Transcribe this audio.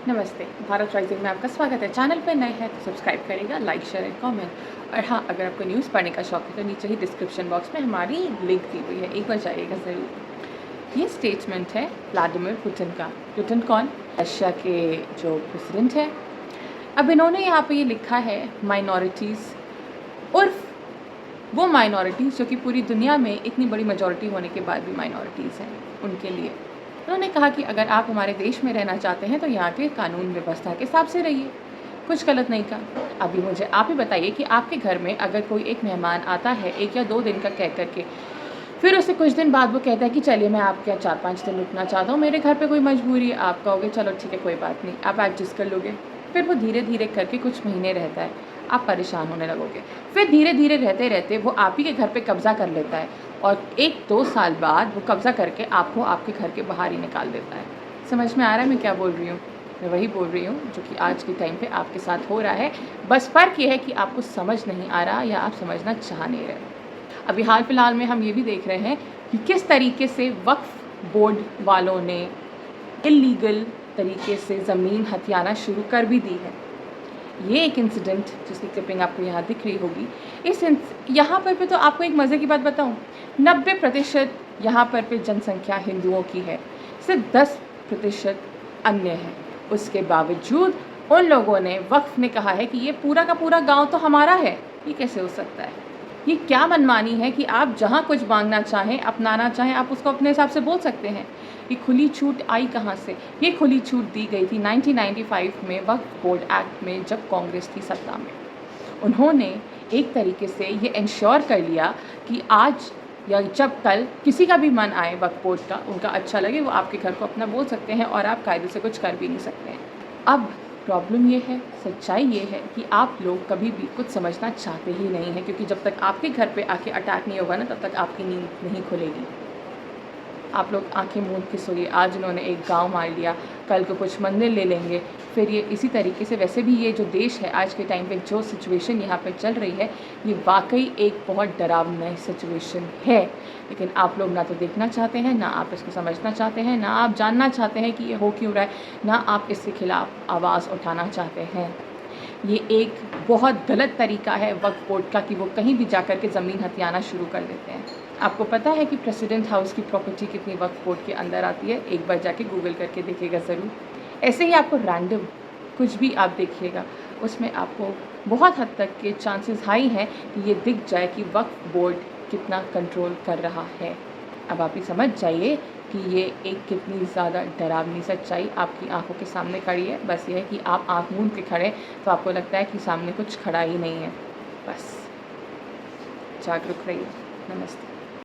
नमस्ते, भारत राइजिंग में आपका स्वागत है। चैनल पर नए हैं तो सब्सक्राइब करिएगा, लाइक शेयर एंड कमेंट। और हाँ, अगर आपको न्यूज़ पढ़ने का शौक है तो नीचे ही डिस्क्रिप्शन बॉक्स में हमारी लिंक दी हुई है, एक बार जाइएगा ज़रूर। ये स्टेटमेंट है व्लादिमीर पुतिन का। पुतिन कौन? रशिया के जो प्रेसिडेंट है। अब इन्होंने यहाँ पे ये लिखा है माइनॉरिटीज़ उर्फ वो माइनॉरिटीज़ जो कि पूरी दुनिया में इतनी बड़ी मेजॉरिटी होने के बाद भी माइनॉरिटीज़ हैं, उनके लिए उन्होंने कहा कि अगर आप हमारे देश में रहना चाहते हैं तो यहाँ के कानून व्यवस्था के हिसाब से रहिए। कुछ गलत नहीं कहा। अभी मुझे आप ही बताइए कि आपके घर में अगर कोई एक मेहमान आता है 1 या 2 दिन का कह करके, फिर उसे कुछ दिन बाद वो कहता है कि चलिए मैं आपके 4-5 दिन रुकना चाहता हूँ, मेरे घर पे कोई मजबूरी है। आप कहोगे चलो ठीक है कोई बात नहीं, आप एडजस्ट कर लोगे। फिर वो धीरे धीरे करके कुछ महीने रहता है, आप परेशान होने लगोगे। फिर धीरे धीरे रहते रहते वो आप ही के घर पे कब्ज़ा कर लेता है और 1-2 साल बाद वो कब्ज़ा करके आपको आपके घर के बाहर ही निकाल देता है। समझ में आ रहा है मैं क्या बोल रही हूँ? मैं वही बोल रही हूँ जो कि आज के टाइम पे आपके साथ हो रहा है। बस फ़र्क ये है कि आपको समझ नहीं आ रहा या आप समझना चाह नहीं रहे। अभी हाल फिलहाल में हम ये भी देख रहे हैं कि किस तरीके से वक्फ बोर्ड वालों ने इल्लीगल तरीके से ज़मीन हथियाना शुरू कर भी दी है। ये एक इंसिडेंट जिसकी क्लिपिंग आपको यहाँ दिख रही होगी। यहाँ पर तो आपको एक मज़े की बात बताऊँ, 90% यहाँ पर जनसंख्या हिंदुओं की है, सिर्फ 10% अन्य है। उसके बावजूद उन लोगों ने वक्फ ने कहा है कि ये पूरा का पूरा गांव तो हमारा है। ये कैसे हो सकता है? ये क्या मनमानी है कि आप जहाँ कुछ मांगना चाहें, अपनाना चाहें, आप उसको अपने हिसाब से बोल सकते हैं। ये खुली छूट आई कहाँ से? ये खुली छूट दी गई थी 1995 में वक्फ बोर्ड एक्ट में, जब कांग्रेस थी सत्ता में। उन्होंने एक तरीके से ये इंश्योर कर लिया कि आज या जब कल किसी का भी मन आए वक्फ बोर्ड का, उनका अच्छा लगे, वो आपके घर को अपना बोल सकते हैं और आप कायदे से कुछ कर भी नहीं सकते हैं। अब प्रॉब्लम ये है, सच्चाई ये है कि आप लोग कभी भी कुछ समझना चाहते ही नहीं हैं, क्योंकि जब तक आपके घर पे आके अटैक नहीं होगा ना, तब तक आपकी नींद नहीं खुलेगी। आप लोग आंखें मूंद के सोइए। आज उन्होंने एक गांव मार लिया, कल को कुछ मंदिर ले लेंगे, फिर ये इसी तरीके से। वैसे भी ये जो देश है आज के टाइम पे, जो सिचुएशन यहाँ पे चल रही है, ये वाकई एक बहुत डरावनी सिचुएशन है। लेकिन आप लोग ना तो देखना चाहते हैं, ना आप इसको समझना चाहते हैं, ना आप जानना चाहते हैं कि ये हो क्यों रहा है, ना आप इसके खिलाफ आवाज़ उठाना चाहते हैं। ये एक बहुत गलत तरीका है वक्फ बोर्ड का कि वो कहीं भी जा कर के ज़मीन हथियाना शुरू कर देते हैं। आपको पता है कि प्रेसिडेंट हाउस की प्रॉपर्टी कितनी वक्फ बोर्ड के अंदर आती है? एक बार जाके गूगल करके देखिएगा ज़रूर। ऐसे ही आपको रैंडम कुछ भी आप देखिएगा, उसमें आपको बहुत हद तक के चांसेस हाई हैं कि ये दिख जाए कि वक्फ बोर्ड कितना कंट्रोल कर रहा है। अब आप ही समझ जाइए कि ये एक कितनी ज़्यादा डरावनी सच्चाई आपकी आंखों के सामने खड़ी है। बस ये है कि आप आँख मूंद के खड़े तो आपको लगता है कि सामने कुछ खड़ा ही नहीं है। बस जागरूक रहिए। नमस्ते।